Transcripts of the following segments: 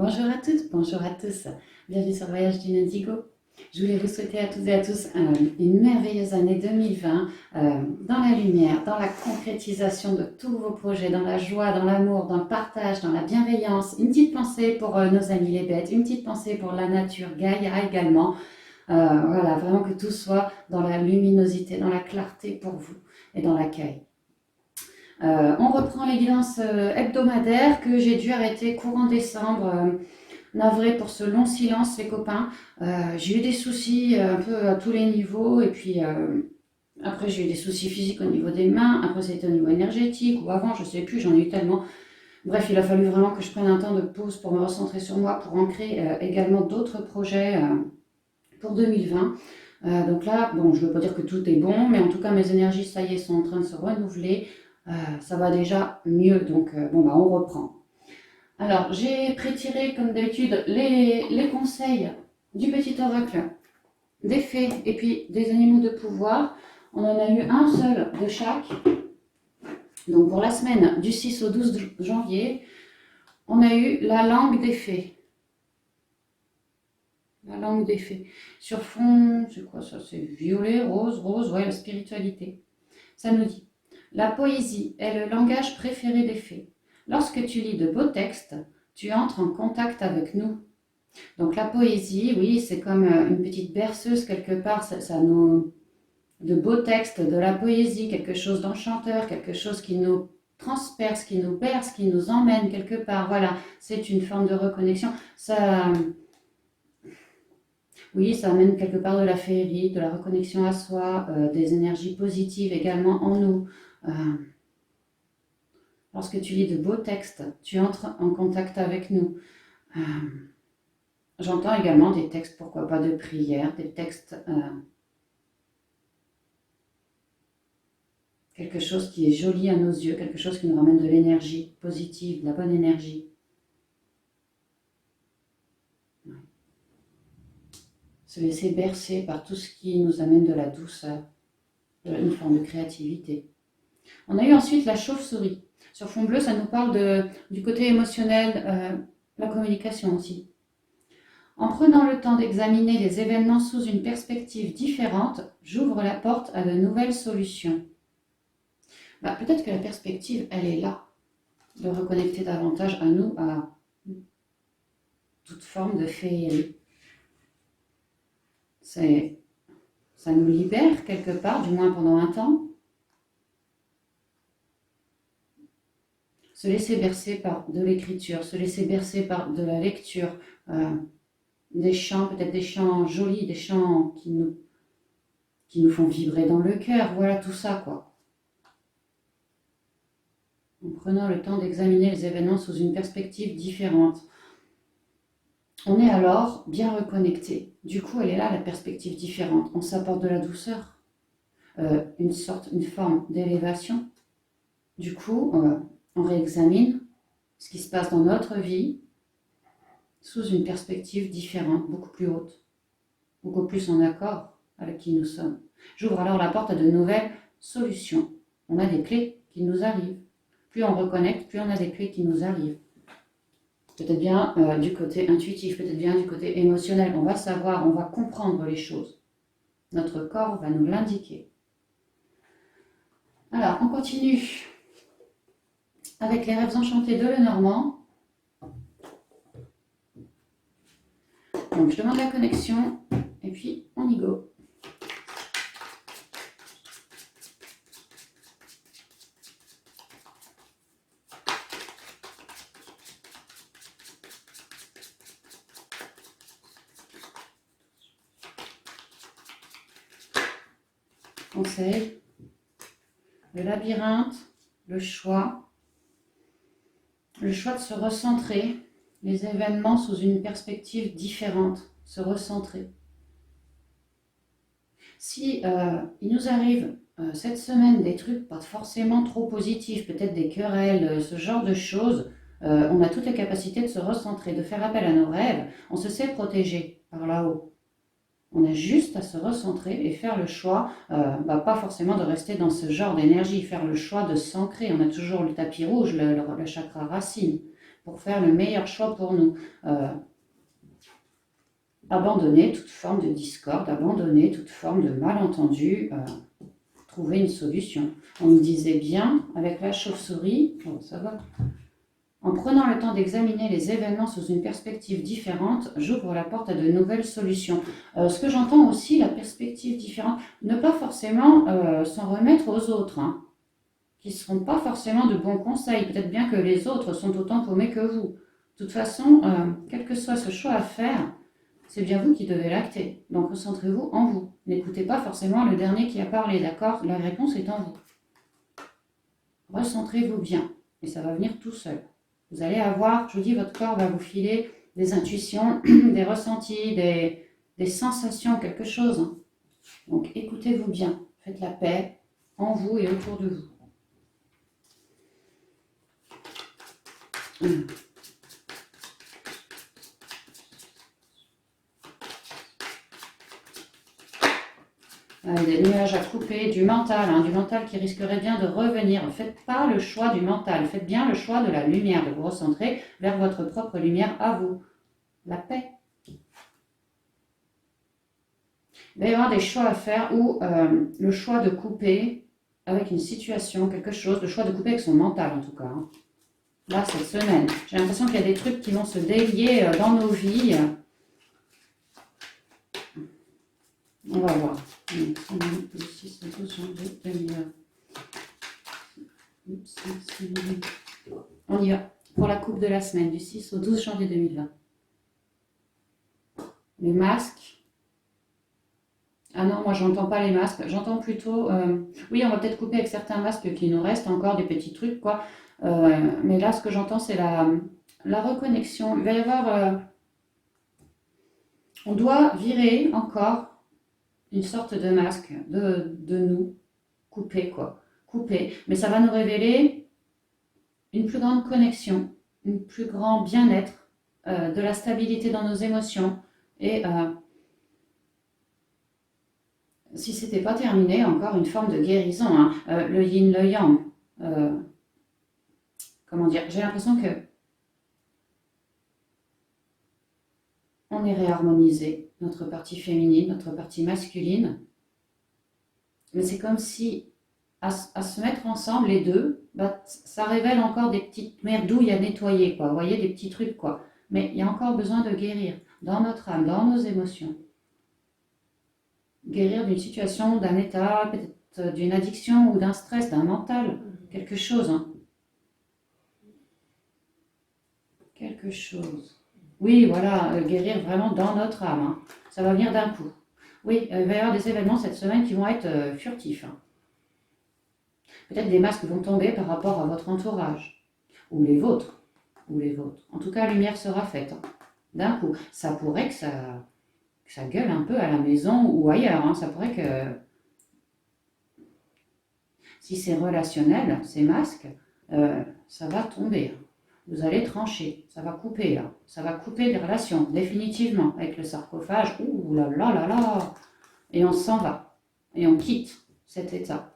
Bonjour à toutes, bonjour à tous. Bienvenue sur Voyage du Indigo. Je voulais vous souhaiter à toutes et à tous une merveilleuse année 2020 dans la lumière, dans la concrétisation de tous vos projets, dans la joie, dans l'amour, dans le partage, dans la bienveillance. Une petite pensée pour nos amis les bêtes, une petite pensée pour la nature, Gaïa également. Voilà, vraiment que tout soit dans la luminosité, dans la clarté pour vous et dans l'accueil. On reprend les guidances hebdomadaires que j'ai dû arrêter courant décembre. Navré pour ce long silence, les copains. J'ai eu des soucis un peu à tous les niveaux. Et puis après, j'ai eu des soucis physiques au niveau des mains. Après, c'était au niveau énergétique. Ou avant, je ne sais plus, j'en ai eu tellement. Bref, il a fallu vraiment que je prenne un temps de pause pour me recentrer sur moi, pour ancrer également d'autres projets pour 2020. Donc là, bon, je ne veux pas dire que tout est bon, mais en tout cas, mes énergies, ça y est, sont en train de se renouveler. Ça va déjà mieux, donc bon, bah, on reprend. Alors, j'ai prétiré, comme d'habitude, les conseils du petit oracle, des fées et puis des animaux de pouvoir. On en a eu un seul de chaque. Donc, pour la semaine du 6 au 12 janvier, on a eu la langue des fées. La langue des fées. Sur fond, c'est quoi ça? C'est violet, rose, ouais, la spiritualité. Ça nous dit: la poésie est le langage préféré des fées. Lorsque tu lis de beaux textes, tu entres en contact avec nous. Donc la poésie, oui, c'est comme une petite berceuse quelque part, ça nous... de beaux textes, de la poésie, quelque chose d'enchanteur, quelque chose qui nous transperce, qui nous berce, qui nous emmène quelque part. Voilà, c'est une forme de reconnexion. Ça, oui, ça amène quelque part de la féerie, de la reconnexion à soi, des énergies positives également en nous. Euh, Lorsque tu lis de beaux textes, tu entres en contact avec nous. Euh, J'entends également des textes, pourquoi pas de prière, des textes, quelque chose qui est joli à nos yeux, quelque chose qui nous ramène de l'énergie positive, de la bonne énergie. Ouais. Se laisser bercer par tout ce qui nous amène de la douceur, une forme de créativité. On a eu ensuite la chauve-souris. Sur fond bleu, ça nous parle du côté émotionnel, la communication aussi. En prenant le temps d'examiner les événements sous une perspective différente, j'ouvre la porte à de nouvelles solutions. Peut-être que la perspective, elle est là, de reconnecter davantage à nous, à toute forme de féerie. Ça nous libère quelque part, du moins pendant un temps. Se laisser bercer par de l'écriture, se laisser bercer par de la lecture, des chants, peut-être des chants jolis, des chants qui nous font vibrer dans le cœur, voilà tout ça quoi. En prenant le temps d'examiner les événements sous une perspective différente. On est alors bien reconnecté. Du coup, elle est là la perspective différente. On s'apporte de la douceur, une forme d'élévation. Du coup, on réexamine ce qui se passe dans notre vie sous une perspective différente, beaucoup plus haute, beaucoup plus en accord avec qui nous sommes. J'ouvre alors la porte à de nouvelles solutions. On a des clés qui nous arrivent. Plus on reconnecte, plus on a des clés qui nous arrivent. Peut-être bien du côté intuitif, peut-être bien du côté émotionnel. On va savoir, on va comprendre les choses. Notre corps va nous l'indiquer. Alors, on continue avec les rêves enchantés de Lenormand. Donc, je demande la connexion et puis on y go. Conseil, le labyrinthe, le choix de se recentrer, les événements sous une perspective différente, se recentrer. Si il nous arrive cette semaine des trucs pas forcément trop positifs, peut-être des querelles, ce genre de choses, on a toutes les capacités de se recentrer, de faire appel à nos rêves, on se sait protéger par là-haut. On a juste à se recentrer et faire le choix, pas forcément de rester dans ce genre d'énergie, faire le choix de s'ancrer. On a toujours le tapis rouge, le chakra racine. pour faire le meilleur choix pour nous. Abandonner toute forme de discorde, abandonner toute forme de malentendu, trouver une solution. On nous disait bien, avec la chauve-souris, oh, ça va. En prenant le temps d'examiner les événements sous une perspective différente, j'ouvre la porte à de nouvelles solutions. Ce que j'entends aussi, la perspective différente, ne pas forcément s'en remettre aux autres, hein, qui ne seront pas forcément de bons conseils. Peut-être bien que les autres sont autant paumés que vous. De toute façon, quel que soit ce choix à faire, c'est bien vous qui devez l'acter. Donc concentrez-vous en vous. N'écoutez pas forcément le dernier qui a parlé, d'accord? La réponse est en vous. Recentrez-vous bien et ça va venir tout seul. Vous allez avoir, je vous dis, votre corps va vous filer des intuitions, des ressentis, des sensations, quelque chose. Donc écoutez-vous bien. Faites la paix en vous et autour de vous. Des nuages à couper, du mental qui risquerait bien de revenir. Faites pas le choix du mental, faites bien le choix de la lumière, de vous recentrer vers votre propre lumière à vous. La paix. Il va y avoir des choix à faire ou le choix de couper avec une situation, quelque chose, le choix de couper avec son mental en tout cas. Hein. Là, cette semaine, j'ai l'impression qu'il y a des trucs qui vont se délier dans nos vies. On va voir. Le 6 au 12 janvier 2020. On y va. Pour la coupe de la semaine, du 6 au 12 janvier 2020. Les masques. Ah non, moi j'entends pas les masques. J'entends plutôt... Oui, on va peut-être couper avec certains masques qui nous restent, encore des petits trucs, quoi. Mais là, ce que j'entends, c'est la reconnexion. Il va y avoir... on doit virer encore une sorte de masque de nous, coupé quoi, coupé. Mais ça va nous révéler une plus grande connexion, un plus grand bien-être, de la stabilité dans nos émotions. Et si c'était pas terminé, encore une forme de guérison, hein, le yin, le yang. Comment dire, j'ai l'impression que on est réharmonisé, notre partie féminine, notre partie masculine. Mais c'est comme si, à se mettre ensemble, les deux, bah, ça révèle encore des petites merdouilles à nettoyer, quoi. Vous voyez, des petits trucs, quoi. Mais il y a encore besoin de guérir dans notre âme, dans nos émotions. Guérir d'une situation, d'un état, peut-être d'une addiction ou d'un stress, d'un mental, quelque chose. Hein. Quelque chose. Oui, voilà, guérir vraiment dans notre âme. Hein. Ça va venir d'un coup. Oui, il va y avoir des événements cette semaine qui vont être furtifs. Hein. Peut-être des masques vont tomber par rapport à votre entourage. Ou les vôtres. Ou les vôtres. En tout cas, la lumière sera faite. Hein. D'un coup. Ça pourrait que ça gueule un peu à la maison ou ailleurs. Hein. Ça pourrait que... Si c'est relationnel, ces masques, ça va tomber. Hein. Vous allez trancher, ça va couper là, ça va couper les relations définitivement avec le sarcophage, ouh là là là là, et on s'en va, et on quitte cet état.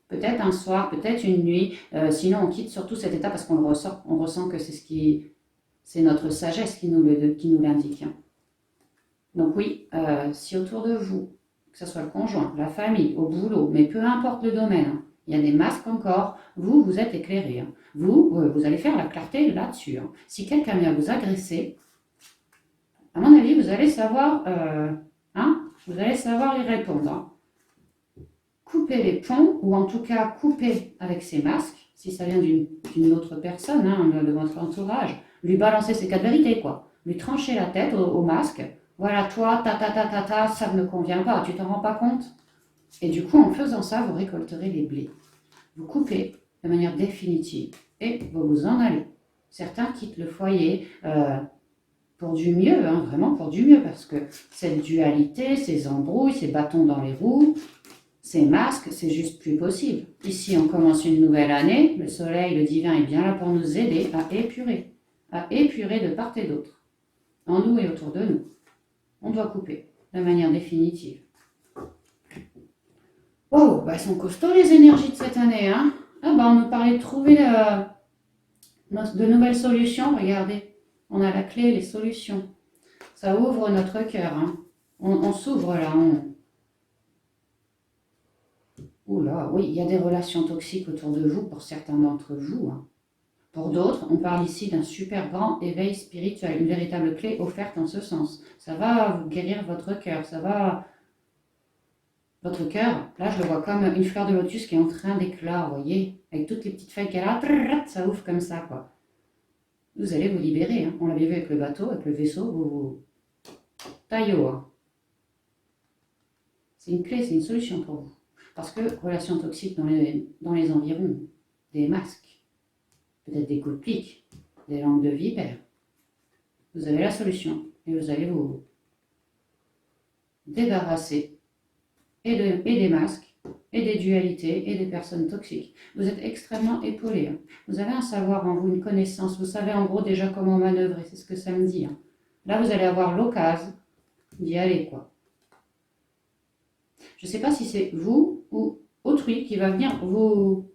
Peut-être un soir, peut-être une nuit, sinon on quitte surtout cet état parce qu'on le ressent, on ressent que c'est notre sagesse qui nous l'indique. Hein. Donc oui, si autour de vous, que ce soit le conjoint, la famille, au boulot, mais peu importe le domaine, hein, il y a des masques encore, vous êtes éclairé. Hein. Vous allez faire la clarté là-dessus. Hein. Si quelqu'un vient vous agresser, à mon avis, vous allez savoir, vous allez savoir y répondre. Hein. Coupez les ponts, ou en tout cas couper avec ces masques, si ça vient d'une autre personne, hein, de votre entourage, lui balancer ses quatre vérités, quoi. Lui trancher la tête au masque. Voilà, toi, ça ne me convient pas, tu t'en rends pas compte? Et du coup, en faisant ça, vous récolterez les blés. Vous coupez de manière définitive et vous vous en allez. Certains quittent le foyer pour du mieux, hein, vraiment pour du mieux, parce que cette dualité, ces embrouilles, ces bâtons dans les roues, ces masques, c'est juste plus possible. Ici, on commence une nouvelle année, le soleil, le divin est bien là pour nous aider à épurer de part et d'autre, en nous et autour de nous. On doit couper de manière définitive. Oh, bah elles sont costauds les énergies de cette année, hein. Ah bah on nous parlait de trouver De nouvelles solutions, regardez. On a la clé, les solutions. Ça ouvre notre cœur. Hein. On s'ouvre là. Oula, oui, il y a des relations toxiques autour de vous pour certains d'entre vous. Hein. Pour d'autres, on parle ici d'un super grand éveil spirituel, une véritable clé offerte en ce sens. Ça va vous guérir votre cœur, ça va... Votre cœur, là je le vois comme une fleur de lotus qui est en train d'éclore, vous voyez, avec toutes les petites feuilles qu'elle a, ça ouvre comme ça, quoi. Vous allez vous libérer, hein. On l'avait vu avec le bateau, avec le vaisseau, vous... Taillot, hein. C'est une clé, c'est une solution pour vous. Parce que relations toxiques dans les environs, des masques, peut-être des coups de pique, des langues de vipère. Vous avez la solution et vous allez vous débarrasser et des masques, et des dualités, et des personnes toxiques. Vous êtes extrêmement épaulé. Hein. Vous avez un savoir en vous, une connaissance. Vous savez en gros déjà comment manœuvrer, c'est ce que ça me dit. Hein. Là, vous allez avoir l'occasion d'y aller, quoi. Je ne sais pas si c'est vous ou autrui qui va venir vous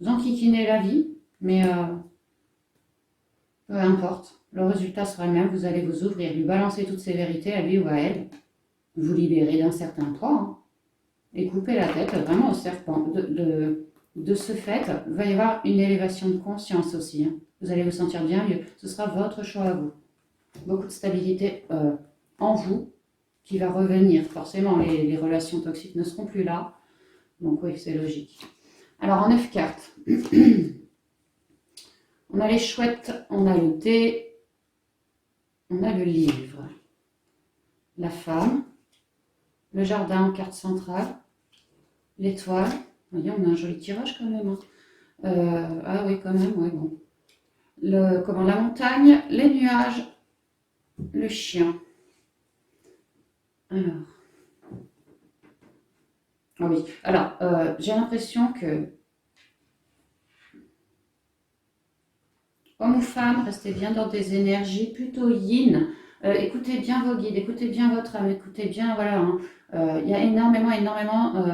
enquiquiner la vie, mais peu importe. Le résultat sera le même. Vous allez vous ouvrir, lui balancer toutes ses vérités à lui ou à elle, vous libérer d'un certain poids, hein, et couper la tête vraiment au serpent. De ce fait, il va y avoir une élévation de conscience aussi. Hein. Vous allez vous sentir bien mieux. Ce sera votre choix à vous. Beaucoup de stabilité en vous qui va revenir. Forcément, les relations toxiques ne seront plus là. Donc oui, c'est logique. Alors en 9 cartes, on a les chouettes, on a le dé, on a le livre, la femme, le jardin en carte centrale, l'étoile. Vous voyez, on a un joli tirage quand même. Hein. Ah oui, quand même, ouais, bon. La montagne, les nuages, le chien. Alors. Ah oui. Alors, j'ai l'impression que homme ou femme, restez bien dans des énergies plutôt yin. Écoutez bien vos guides, écoutez bien votre âme, écoutez bien, voilà. Hein. Il y a énormément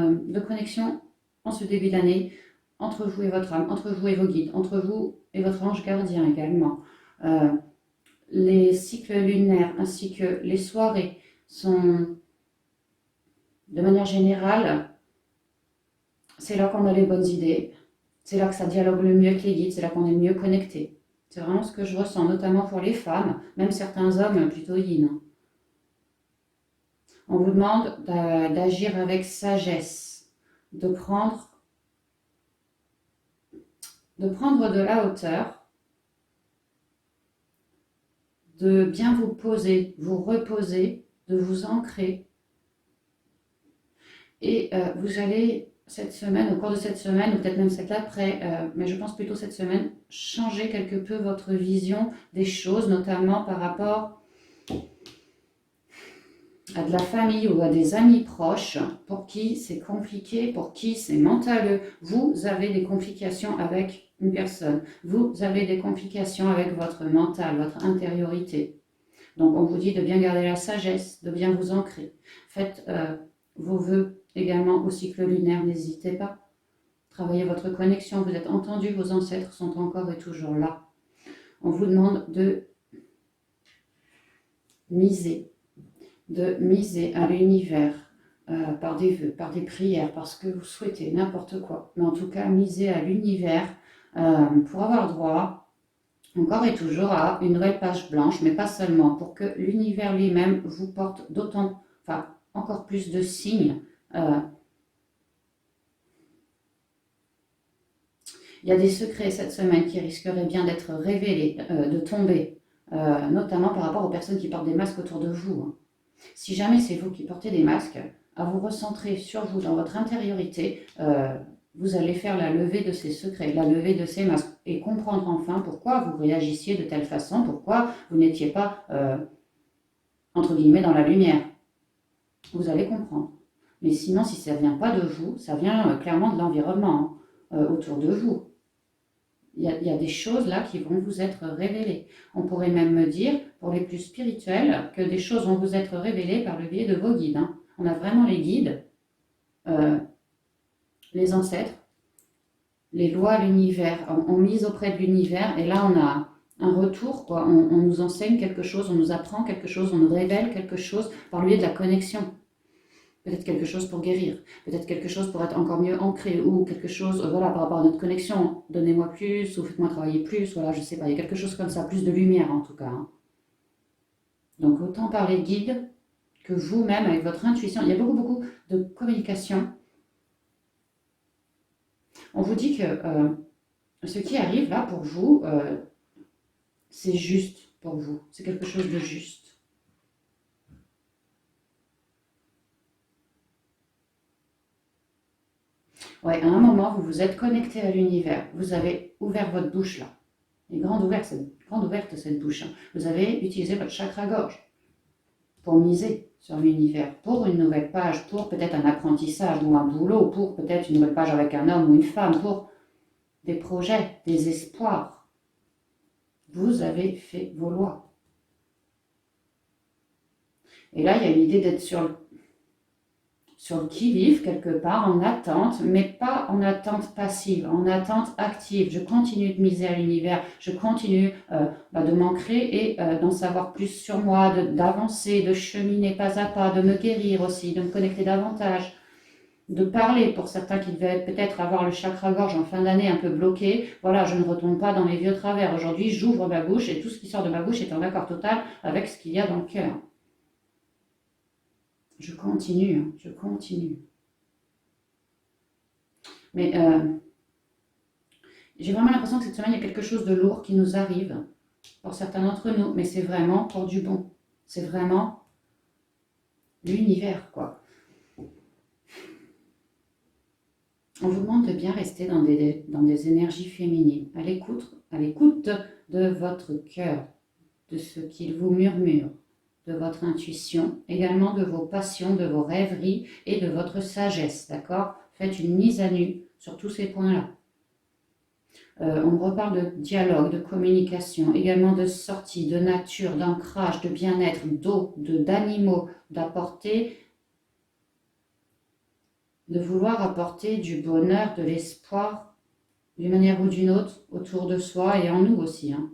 de connexions en ce début d'année entre vous et votre âme, entre vous et vos guides, entre vous et votre ange gardien également. Les cycles lunaires ainsi que les soirées sont, de manière générale, c'est là qu'on a les bonnes idées, c'est là que ça dialogue le mieux avec les guides, c'est là qu'on est le mieux connecté. C'est vraiment ce que je ressens, notamment pour les femmes, même certains hommes plutôt yin. On vous demande d'agir avec sagesse, de prendre de la hauteur, de bien vous poser, vous reposer, de vous ancrer. Et vous allez cette semaine, au cours de cette semaine, ou peut-être même celle d'après, mais je pense plutôt cette semaine, changer quelque peu votre vision des choses, notamment par rapport à de la famille ou à des amis proches, pour qui c'est compliqué, pour qui c'est mentaleux. Vous avez des complications avec une personne, vous avez des complications avec votre mental, votre intériorité. Donc on vous dit de bien garder la sagesse, de bien vous ancrer. Faites vos vœux également au cycle lunaire, n'hésitez pas. Travaillez votre connexion, vous êtes entendu, vos ancêtres sont encore et toujours là. On vous demande de miser à l'univers par des vœux, par des prières, parce que vous souhaitez n'importe quoi. Mais en tout cas, miser à l'univers pour avoir droit encore et toujours à une nouvelle page blanche, mais pas seulement, pour que l'univers lui-même vous porte encore plus de signes. Il y a des secrets cette semaine qui risqueraient bien d'être révélés, de tomber, notamment par rapport aux personnes qui portent des masques autour de vous. Hein. Si jamais c'est vous qui portez des masques, à vous recentrer sur vous, dans votre intériorité, vous allez faire la levée de ces secrets, la levée de ces masques, et comprendre enfin pourquoi vous réagissiez de telle façon, pourquoi vous n'étiez pas, entre guillemets, dans la lumière. Vous allez comprendre. Mais sinon, si ça ne vient pas de vous, ça vient clairement de l'environnement autour de vous. Il y a des choses là qui vont vous être révélées. On pourrait même me dire, pour les plus spirituels, que des choses vont vous être révélées par le biais de vos guides. Hein. On a vraiment les guides, les ancêtres, les lois de l'univers, on mise auprès de l'univers, et là on a un retour, quoi. On nous enseigne quelque chose, on nous apprend quelque chose, on nous révèle quelque chose par le biais de la connexion. Peut-être quelque chose pour guérir, peut-être quelque chose pour être encore mieux ancré, ou quelque chose, voilà, par rapport à notre connexion, donnez-moi plus, ou faites-moi travailler plus, voilà, je sais pas, il y a quelque chose comme ça, plus de lumière en tout cas, hein. Donc autant par les guides que vous-même avec votre intuition. Il y a beaucoup de communication. On vous dit que ce qui arrive là pour vous, c'est juste pour vous, c'est quelque chose de juste. Ouais, à un moment, vous vous êtes connecté à l'univers, vous avez ouvert votre bouche là, et grande ouverte cette bouche, hein. Vous avez utilisé votre chakra-gorge pour miser sur l'univers, pour une nouvelle page, pour peut-être un apprentissage ou un boulot, pour peut-être une nouvelle page avec un homme ou une femme, pour des projets, des espoirs. Vous avez fait vos lois. Et là, il y a une idée d'être sur le qui-vive quelque part, en attente, mais pas en attente passive, en attente active. Je continue de miser à l'univers, je continue de m'ancrer et d'en savoir plus sur moi, d'avancer, de cheminer pas à pas, de me guérir aussi, de me connecter davantage, de parler pour certains qui devaient peut-être avoir le chakra-gorge en fin d'année un peu bloqué. Voilà, je ne retourne pas dans mes vieux travers. Aujourd'hui, j'ouvre ma bouche et tout ce qui sort de ma bouche est en accord total avec ce qu'il y a dans le cœur. Je continue, je continue. Mais j'ai vraiment l'impression que cette semaine, il y a quelque chose de lourd qui nous arrive, pour certains d'entre nous, mais c'est vraiment pour du bon. C'est vraiment l'univers, quoi. On vous demande de bien rester dans des énergies féminines, à l'écoute de votre cœur, de ce qu'il vous murmure, de votre intuition, également de vos passions, de vos rêveries et de votre sagesse, d'accord? Faites une mise à nu sur tous ces points-là. On reparle de dialogue, de communication, également de sortie, de nature, d'ancrage, de bien-être, d'eau, d'animaux, d'apporter, de vouloir apporter du bonheur, de l'espoir, d'une manière ou d'une autre, autour de soi et en nous aussi, hein.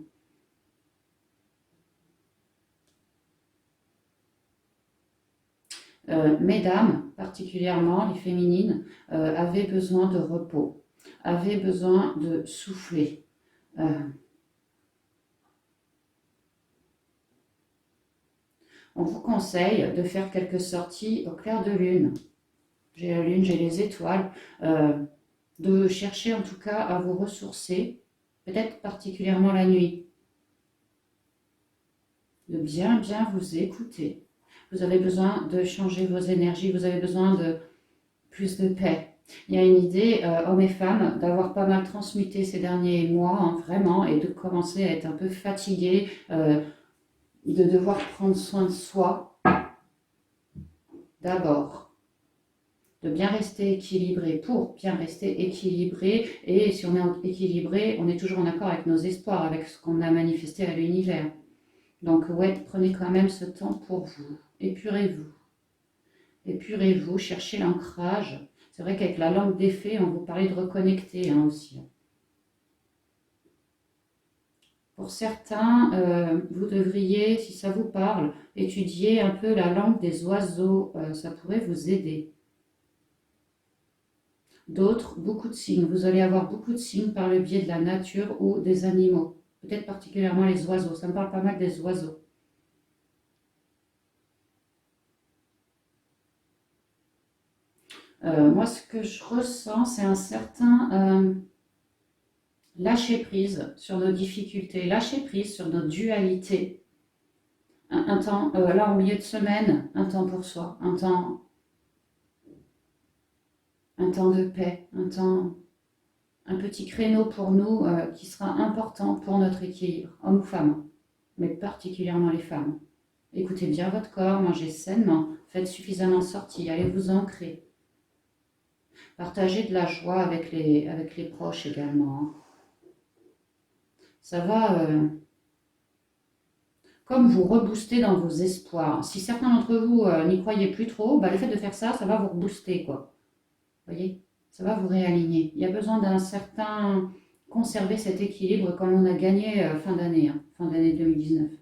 Mesdames, particulièrement les féminines, avaient besoin de repos, avaient besoin de souffler. On vous conseille de faire quelques sorties au clair de lune. J'ai la lune, j'ai les étoiles. De chercher en tout cas à vous ressourcer, peut-être particulièrement la nuit. De bien vous écouter. Vous avez besoin de changer vos énergies, vous avez besoin de plus de paix. Il y a une idée, hommes et femmes, d'avoir pas mal transmuté ces derniers mois, hein, vraiment, et de commencer à être un peu fatigué, de devoir prendre soin de soi d'abord, de bien rester équilibré pour bien rester équilibré. Et si on est équilibré, on est toujours en accord avec nos espoirs, avec ce qu'on a manifesté à l'univers. Donc ouais, prenez quand même ce temps pour vous. Épurez-vous. Épurez-vous, cherchez l'ancrage. C'est vrai qu'avec la langue des fées, on vous parlait de reconnecter, hein, aussi. Pour certains, vous devriez, si ça vous parle, étudier un peu la langue des oiseaux. Ça pourrait vous aider. D'autres, beaucoup de signes. Vous allez avoir beaucoup de signes par le biais de la nature ou des animaux. Peut-être particulièrement les oiseaux. Ça me parle pas mal des oiseaux. Moi, ce que je ressens, c'est un certain lâcher prise sur nos difficultés, lâcher prise sur nos dualités. Un temps, là, au milieu de semaine, un temps pour soi, un temps de paix, un petit créneau pour nous qui sera important pour notre équilibre, homme ou femme, mais particulièrement les femmes. Écoutez bien votre corps, mangez sainement, faites suffisamment de sorties, allez vous ancrer. Partagez de la joie avec les proches également, hein. Ça va comme vous rebooster dans vos espoirs. Si certains d'entre vous n'y croyaient plus trop, le fait de faire ça, ça va vous rebooster, quoi. Vous voyez? Ça va vous réaligner. Il y a besoin d'un certain... conserver cet équilibre comme on a gagné fin d'année, hein, fin d'année 2019.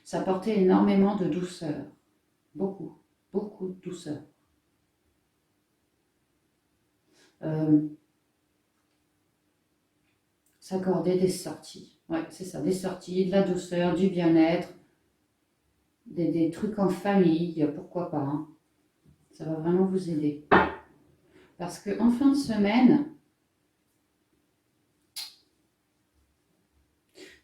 Ça apportait énormément de douceur. Beaucoup, beaucoup de douceur. Euh, S'accorder des sorties. Ouais, c'est ça, des sorties, de la douceur, du bien-être, des trucs en famille, pourquoi pas, hein. Ça va vraiment vous aider. Parce qu'en fin de semaine,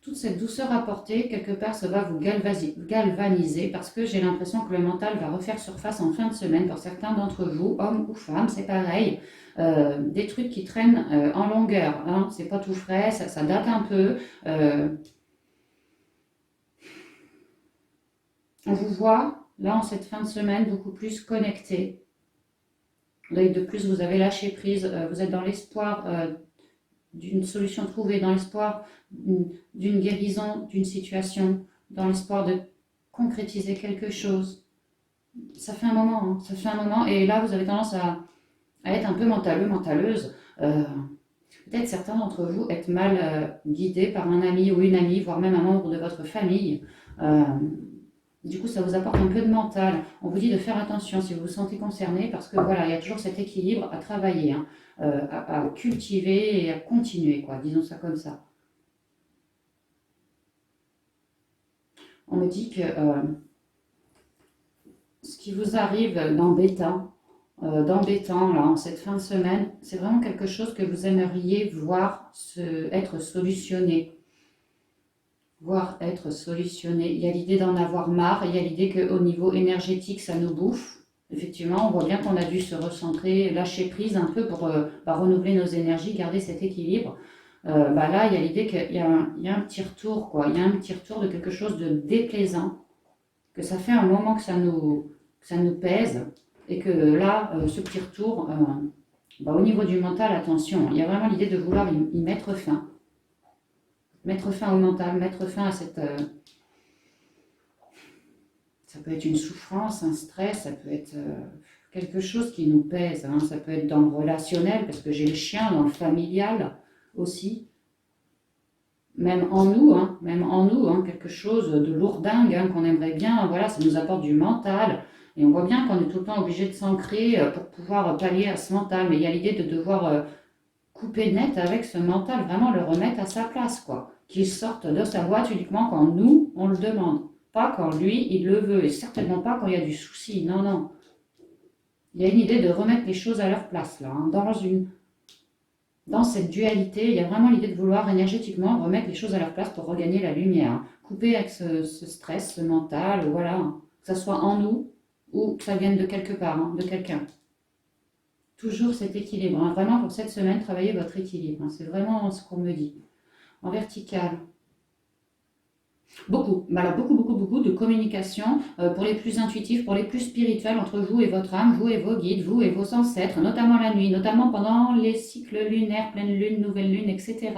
toute cette douceur apportée, quelque part, ça va vous galvaniser parce que j'ai l'impression que le mental va refaire surface en fin de semaine pour certains d'entre vous, hommes ou femmes, c'est pareil. Des trucs qui traînent en longueur, hein, c'est pas tout frais, ça date un peu. Euh, on vous voit, là, en cette fin de semaine, beaucoup plus connecté. De plus, vous avez lâché prise, vous êtes dans l'espoir d'une solution trouvée, dans l'espoir d'une guérison d'une situation, dans l'espoir de concrétiser quelque chose. Ça fait un moment, hein, ça fait un moment, et là vous avez tendance à être un peu mentaleux, mentaleuse. Peut-être certains d'entre vous êtes mal guidés par un ami ou une amie, voire même un membre de votre famille. Euh, du coup, ça vous apporte un peu de mental. On vous dit de faire attention si vous vous sentez concerné, parce que voilà, il y a toujours cet équilibre à travailler, hein, à cultiver et à continuer, quoi. Disons ça comme ça. On me dit que ce qui vous arrive d'embêtant là en cette fin de semaine, c'est vraiment quelque chose que vous aimeriez voir être solutionné. Voir être solutionné. Il y a l'idée d'en avoir marre, il y a l'idée qu'au niveau énergétique, ça nous bouffe. Effectivement, on voit bien qu'on a dû se recentrer, lâcher prise un peu pour renouveler nos énergies, garder cet équilibre. Là, il y a l'idée qu'il y a un petit retour, quoi. Il y a un petit retour de quelque chose de déplaisant, que ça fait un moment que ça nous pèse, et que là, ce petit retour, au niveau du mental, attention, il y a vraiment l'idée de vouloir y mettre fin. Mettre fin au mental, mettre fin à cette... ça peut être une souffrance, un stress, ça peut être quelque chose qui nous pèse, hein. Ça peut être dans le relationnel, parce que j'ai le chien, dans le familial aussi. Même en nous, hein, quelque chose de lourdingue, hein, qu'on aimerait bien, voilà, ça nous apporte du mental. Et on voit bien qu'on est tout le temps obligé de s'ancrer pour pouvoir pallier à ce mental. Mais il y a l'idée de devoir couper net avec ce mental, vraiment le remettre à sa place, quoi. Qu'il sorte de sa boîte uniquement quand nous, on le demande. Pas quand lui, il le veut. Et certainement pas quand il y a du souci. Non, non. Il y a une idée de remettre les choses à leur place, là, hein. Dans cette dualité, il y a vraiment l'idée de vouloir énergétiquement remettre les choses à leur place pour regagner la lumière, hein. Couper avec ce stress, ce mental, voilà, hein. Que ça soit en nous ou que ça vienne de quelque part, hein, de quelqu'un. Toujours cet équilibre, hein. Vraiment pour cette semaine, travaillez votre équilibre, hein. C'est vraiment ce qu'on me dit. En vertical. Beaucoup, alors beaucoup, beaucoup, beaucoup de communication pour les plus intuitifs, pour les plus spirituels entre vous et votre âme, vous et vos guides, vous et vos ancêtres, notamment la nuit, notamment pendant les cycles lunaires, pleine lune, nouvelle lune, etc.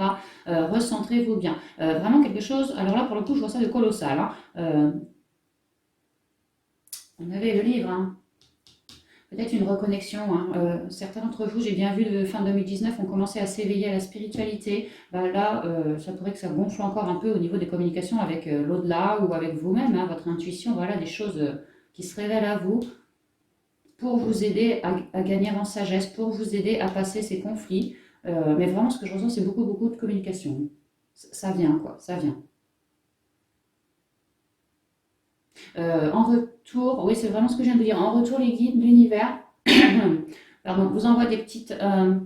Recentrez-vous bien. Vraiment quelque chose, alors là pour le coup je vois ça de colossal, hein. On avait le livre, hein. Peut-être une reconnexion, hein. Certains d'entre vous, j'ai bien vu, de fin 2019, ont commencé à s'éveiller à la spiritualité. Là, ça pourrait que ça gonfle encore un peu au niveau des communications avec l'au-delà ou avec vous-même, hein, votre intuition, voilà, des choses qui se révèlent à vous pour vous aider à gagner en sagesse, pour vous aider à passer ces conflits. Mais vraiment, ce que je ressens, c'est beaucoup, beaucoup de communication. Ça vient, quoi, ça vient. En retour, oui, c'est vraiment ce que je viens de dire. En retour, les guides de l'univers, pardon, vous envoient des petites, comment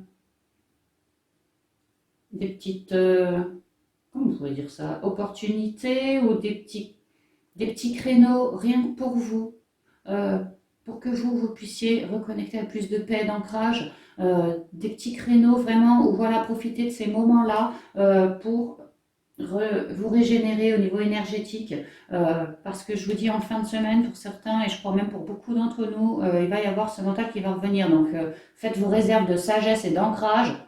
on pourrait dire ça, opportunités ou des petits créneaux rien que euh, pour que vous puissiez reconnecter à plus de paix, d'ancrage, des petits créneaux vraiment où voilà, profitez de ces moments-là pour vous régénérer au niveau énergétique, parce que je vous dis en fin de semaine pour certains et je crois même pour beaucoup d'entre nous, il va y avoir ce mental qui va revenir. Donc faites vos réserves de sagesse et d'ancrage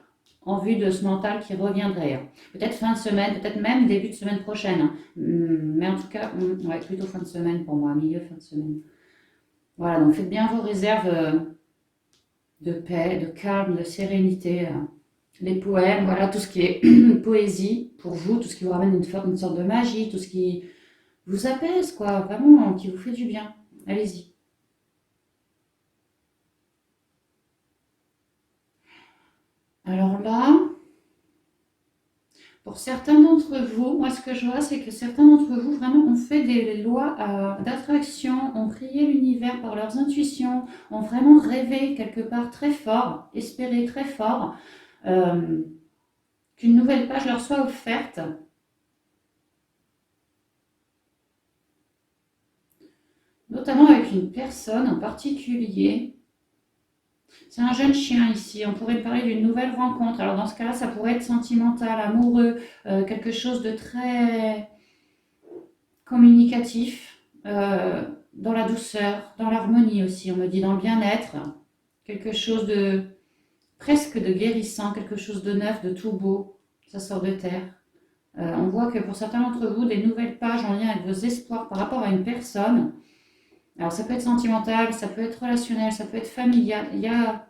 en vue de ce mental qui reviendrait, hein. Peut-être fin de semaine, peut-être même début de semaine prochaine, hein. Mais en tout cas, ouais, plutôt fin de semaine pour moi, milieu fin de semaine. Voilà, donc faites bien vos réserves de paix, de calme, de sérénité. Les poèmes, voilà, tout ce qui est poésie pour vous, tout ce qui vous ramène une sorte de magie, tout ce qui vous apaise, quoi, vraiment, qui vous fait du bien. Allez-y. Alors là, pour certains d'entre vous, moi ce que je vois, c'est que certains d'entre vous vraiment ont fait des lois d'attraction, ont prié l'univers par leurs intuitions, ont vraiment rêvé quelque part très fort, espéré très fort euh, qu'une nouvelle page leur soit offerte, notamment avec une personne en particulier. C'est un jeune chien ici, on pourrait parler d'une nouvelle rencontre. Alors dans ce cas-là, ça pourrait être sentimental, amoureux, quelque chose de très communicatif, dans la douceur, dans l'harmonie aussi, on me dit dans le bien-être, quelque chose de presque de guérissant, quelque chose de neuf, de tout beau, ça sort de terre. On voit que pour certains d'entre vous, des nouvelles pages en lien avec vos espoirs par rapport à une personne. Alors ça peut être sentimental, ça peut être relationnel, ça peut être familial. Il y a,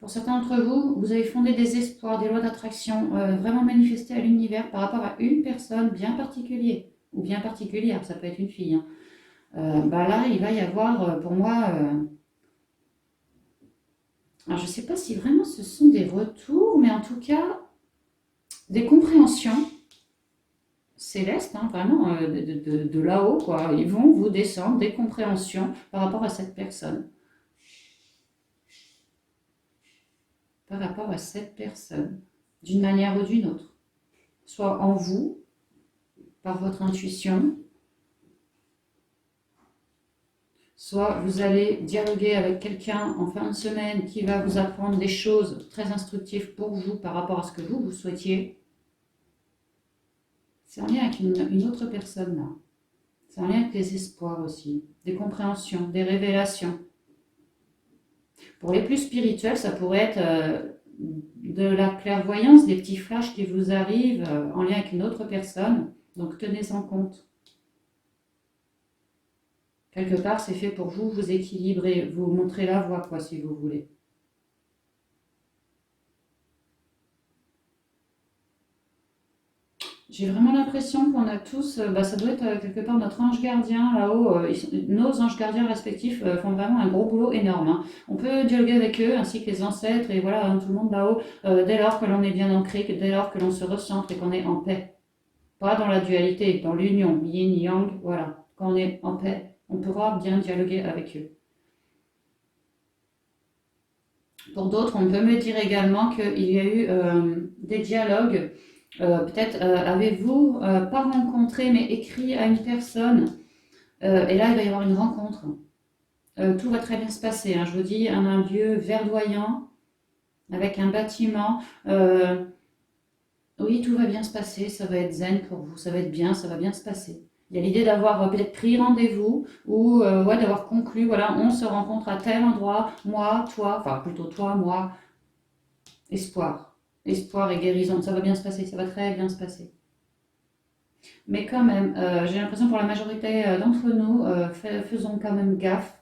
pour certains d'entre vous, vous avez fondé des espoirs, des lois d'attraction vraiment manifestées à l'univers par rapport à une personne bien particulière, ou bien particulière, ça peut être une fille, hein. Bah là, il va y avoir pour moi, alors je ne sais pas si vraiment ce sont des retours, mais en tout cas des compréhensions célestes, hein, vraiment de là-haut, quoi. Ils vont vous descendre des compréhensions par rapport à cette personne, par rapport à cette personne, d'une manière ou d'une autre, soit en vous, par votre intuition, soit vous allez dialoguer avec quelqu'un en fin de semaine qui va vous apprendre des choses très instructives pour vous par rapport à ce que vous souhaitiez. C'est en lien avec une autre personne là. C'est en lien avec des espoirs aussi, des compréhensions, des révélations. Pour les plus spirituels, ça pourrait être de la clairvoyance, des petits flashs qui vous arrivent en lien avec une autre personne. Donc tenez-en compte. Quelque part, c'est fait pour vous, vous équilibrer, vous montrer la voie, quoi, si vous voulez. J'ai vraiment l'impression qu'on a tous, ça doit être quelque part notre ange gardien là-haut. Nos anges gardiens respectifs font vraiment un gros boulot énorme, hein. On peut dialoguer avec eux ainsi que les ancêtres et voilà, hein, tout le monde là-haut, dès lors que l'on est bien ancré, dès lors que l'on se recentre et qu'on est en paix. Pas dans la dualité, dans l'union, yin, yang, voilà. Quand on est en paix, on pourra bien dialoguer avec eux. Pour d'autres, on peut me dire également qu'il y a eu des dialogues. Peut-être avez-vous pas rencontré mais écrit à une personne et là il va y avoir une rencontre. Tout va très bien se passer, hein. Je vous dis un lieu verdoyant avec un bâtiment. Oui, tout va bien se passer, ça va être zen pour vous, ça va être bien, ça va bien se passer. Il y a l'idée d'avoir peut-être pris rendez-vous ou ouais, d'avoir conclu, voilà, on se rencontre à tel endroit, moi, toi, enfin plutôt toi, moi, espoir. Espoir et guérison, ça va bien se passer, ça va très bien se passer. Mais quand même, j'ai l'impression pour la majorité d'entre nous, faisons quand même gaffe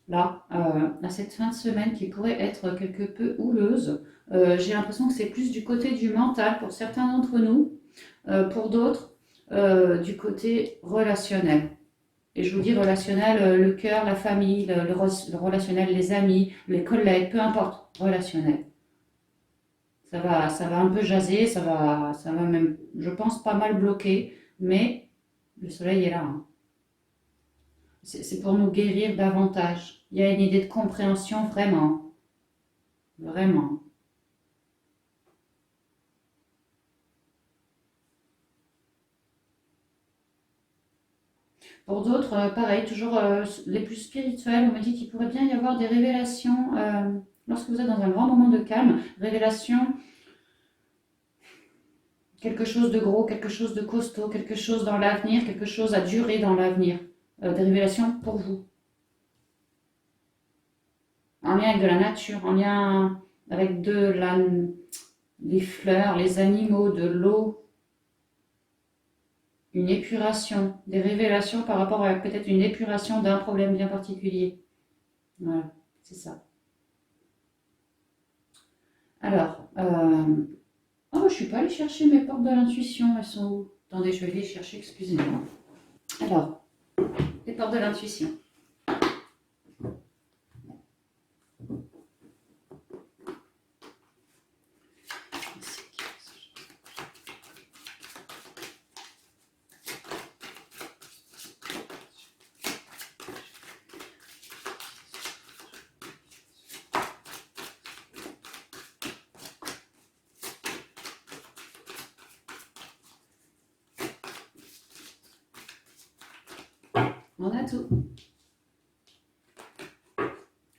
là, à cette fin de semaine qui pourrait être quelque peu houleuse. J'ai l'impression que c'est plus du côté du mental pour certains d'entre nous, pour d'autres, du côté relationnel. Et je vous dis relationnel, le cœur, la famille, le relationnel, les amis, les collègues, peu importe, relationnel. Ça va un peu jaser, ça va même, je pense, pas mal bloquer, mais le soleil est là, hein. C'est pour nous guérir davantage. Il y a une idée de compréhension vraiment, vraiment. Pour d'autres, pareil, toujours les plus spirituels, on me dit qu'il pourrait bien y avoir des révélations lorsque vous êtes dans un grand moment de calme, révélations, quelque chose de gros, quelque chose de costaud, quelque chose dans l'avenir, quelque chose à durer dans l'avenir, des révélations pour vous, en lien avec de la nature, en lien avec les fleurs, les animaux, de l'eau, une épuration, des révélations par rapport à peut-être une épuration d'un problème bien particulier. Voilà, c'est ça. Alors, oh, je ne suis pas allée chercher mes portes de l'intuition. Elles sont où? Attendez, je vais les chercher, excusez-moi. Alors, les portes de l'intuition. On a tout.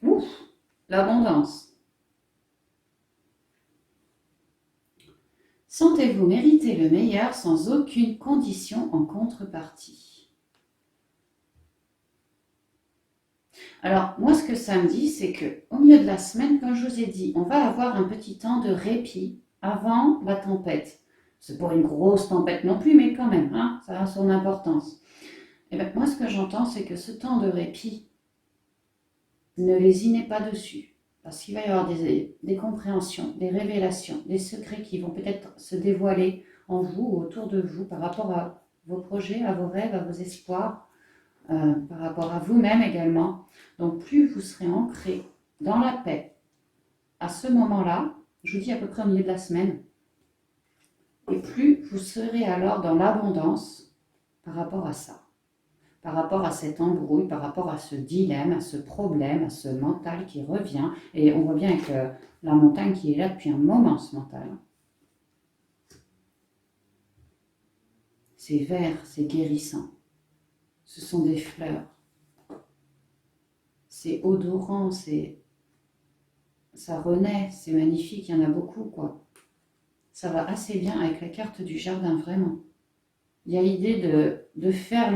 Ouf, l'abondance. Sentez-vous mériter le meilleur sans aucune condition en contrepartie. Alors, moi, ce que ça me dit, c'est qu'au milieu de la semaine, comme je vous ai dit, on va avoir un petit temps de répit avant la tempête. C'est pas une grosse tempête non plus, mais quand même, hein, ça a son importance. Et bien, moi, ce que j'entends, c'est que ce temps de répit, ne lésinez pas dessus. Parce qu'il va y avoir des compréhensions, des révélations, des secrets qui vont peut-être se dévoiler en vous ou autour de vous par rapport à vos projets, à vos rêves, à vos espoirs, par rapport à vous-même également. Donc plus vous serez ancré dans la paix à ce moment-là, je vous dis à peu près au milieu de la semaine, et plus vous serez alors dans l'abondance par rapport à ça, par rapport à cette embrouille, par rapport à ce dilemme, à ce problème, à ce mental qui revient. Et on voit bien que la montagne qui est là depuis un moment, ce mental. C'est vert, c'est guérissant. Ce sont des fleurs. C'est odorant, ça renaît, c'est magnifique, il y en a beaucoup, quoi. Ça va assez bien avec la carte du jardin, vraiment. Il y a l'idée de faire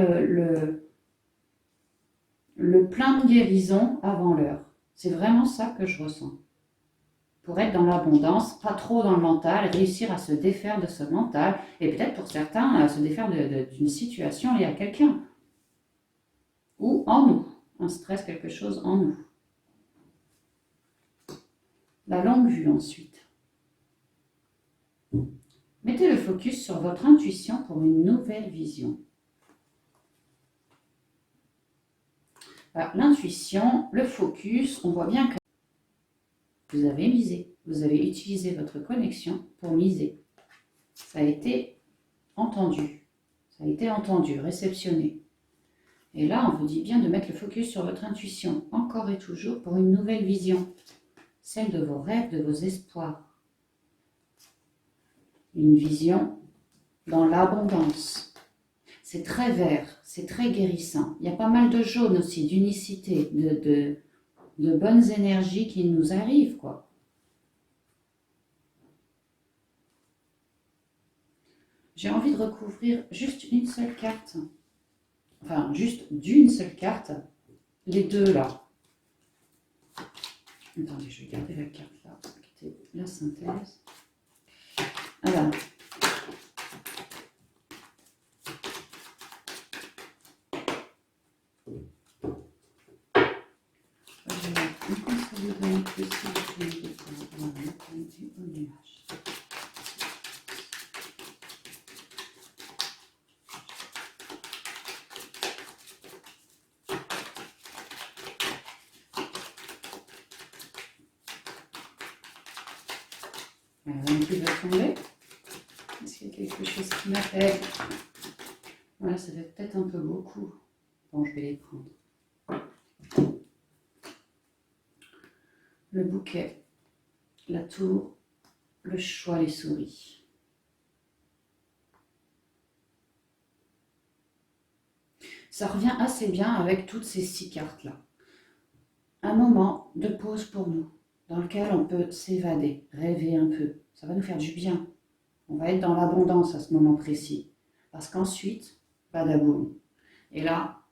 le plein de guérison avant l'heure. C'est vraiment ça que je ressens. Pour être dans l'abondance, pas trop dans le mental, réussir à se défaire de ce mental, et peut-être pour certains, à se défaire d'une situation liée à quelqu'un, ou en nous, un stress, quelque chose en nous. La longue vue ensuite. Mettez le focus sur votre intuition pour une nouvelle vision. L'intuition, le focus, on voit bien que vous avez misé, vous avez utilisé votre connexion pour miser. Ça a été entendu, réceptionné. Et là, on vous dit bien de mettre le focus sur votre intuition, encore et toujours, pour une nouvelle vision, celle de vos rêves, de vos espoirs. Une vision dans l'abondance. C'est très vert, c'est très guérissant. Il y a pas mal de jaune aussi, d'unicité, de bonnes énergies qui nous arrivent, quoi. J'ai envie de recouvrir juste une seule carte. Enfin, juste d'une seule carte. Les deux, là. Attendez, je vais garder la carte, là, qui était la synthèse. Alors. Rien qui va tomber. Est-ce qu'il y a quelque chose qui m'appelle? Voilà, ça fait peut-être un peu beaucoup. Bon, je vais les prendre. Le bouquet, la tour, le choix, les souris. Ça revient assez bien avec toutes ces 6 cartes-là. Un moment de pause pour nous, dans lequel on peut s'évader, rêver un peu. Ça va nous faire du bien. On va être dans l'abondance à ce moment précis. Parce qu'ensuite, badaboum. Et là,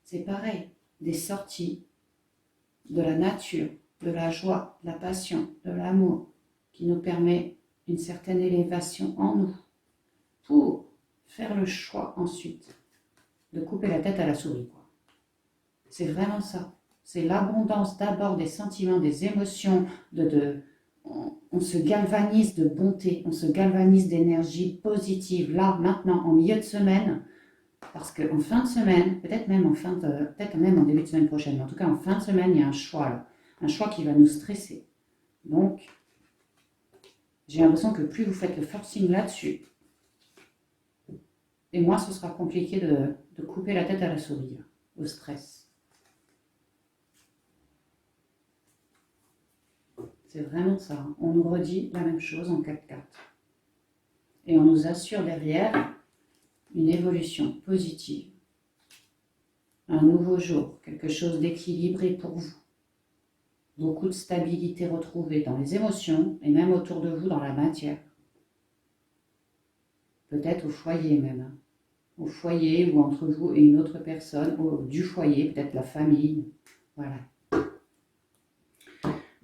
c'est pareil. Des sorties de la nature, de la joie, de la passion, de l'amour, qui nous permet une certaine élévation en nous, pour faire le choix ensuite de couper la tête à la souris, quoi. C'est vraiment ça. C'est l'abondance d'abord des sentiments, des émotions, on se galvanise de bonté, on se galvanise d'énergie positive, là, maintenant, en milieu de semaine, parce qu'en fin de semaine, peut-être même peut-être même en début de semaine prochaine, mais en tout cas en fin de semaine, il y a un choix là, un choix qui va nous stresser. Donc, j'ai l'impression que plus vous faites le forcing là-dessus, et moins ce sera compliqué de couper la tête à la souris, là, au stress. C'est vraiment ça. Hein. On nous redit la même chose en 4-4. Et on nous assure derrière une évolution positive. Un nouveau jour, quelque chose d'équilibré pour vous. Beaucoup de stabilité retrouvée dans les émotions et même autour de vous dans la matière. Peut-être au foyer même. Hein. Au foyer ou entre vous et une autre personne, du foyer, peut-être la famille. Voilà.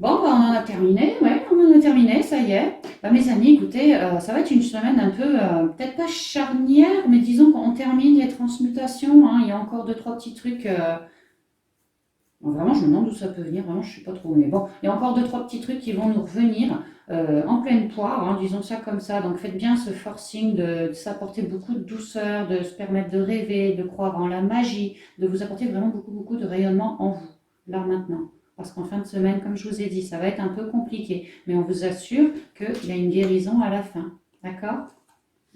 Bon, bah, on en a terminé, ouais, on en a terminé, ça y est. Bah, mes amis, écoutez, ça va être une semaine un peu, peut-être pas charnière, mais disons qu'on termine les transmutations. Hein, il y a encore 2-3 petits trucs. Bon, vraiment, je me demande d'où ça peut venir, vraiment, je ne sais pas trop. Mais bon, il y a encore 2-3 petits trucs qui vont nous revenir en pleine poire, hein, disons ça comme ça. Donc faites bien ce forcing de s'apporter beaucoup de douceur, de se permettre de rêver, de croire en la magie, de vous apporter vraiment beaucoup, beaucoup de rayonnement en vous, là maintenant. Parce qu'en fin de semaine, comme je vous ai dit, ça va être un peu compliqué. Mais on vous assure qu'il y a une guérison à la fin. D'accord?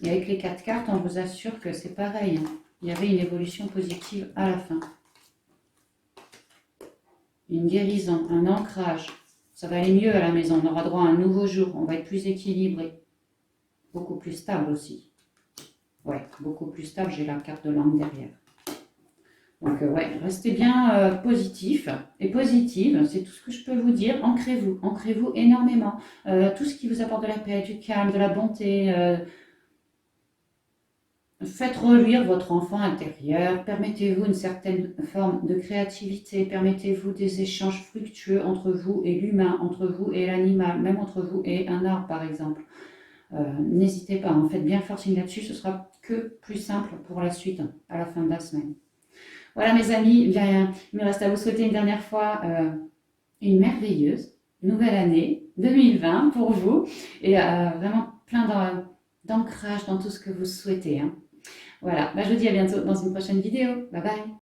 Et avec les 4 cartes, on vous assure que c'est pareil. Hein. Il y avait une évolution positive à la fin. Une guérison, un ancrage. Ça va aller mieux à la maison. On aura droit à un nouveau jour. On va être plus équilibré. Beaucoup plus stable aussi. Ouais, beaucoup plus stable. J'ai la carte de langue derrière. Donc, ouais, restez bien positif et positive, c'est tout ce que je peux vous dire. Ancrez-vous énormément. Tout ce qui vous apporte de la paix, du calme, de la bonté. Faites reluire votre enfant intérieur. Permettez-vous une certaine forme de créativité. Permettez-vous des échanges fructueux entre vous et l'humain, entre vous et l'animal, même entre vous et un arbre, par exemple. N'hésitez pas, en faites bien le forcing là-dessus. Ce sera que plus simple pour la suite, à la fin de la semaine. Voilà mes amis, bien, il me reste à vous souhaiter une dernière fois une merveilleuse nouvelle année 2020 pour vous et vraiment plein d'ancrage dans tout ce que vous souhaitez. Hein. Voilà, bah, je vous dis à bientôt dans une prochaine vidéo. Bye bye.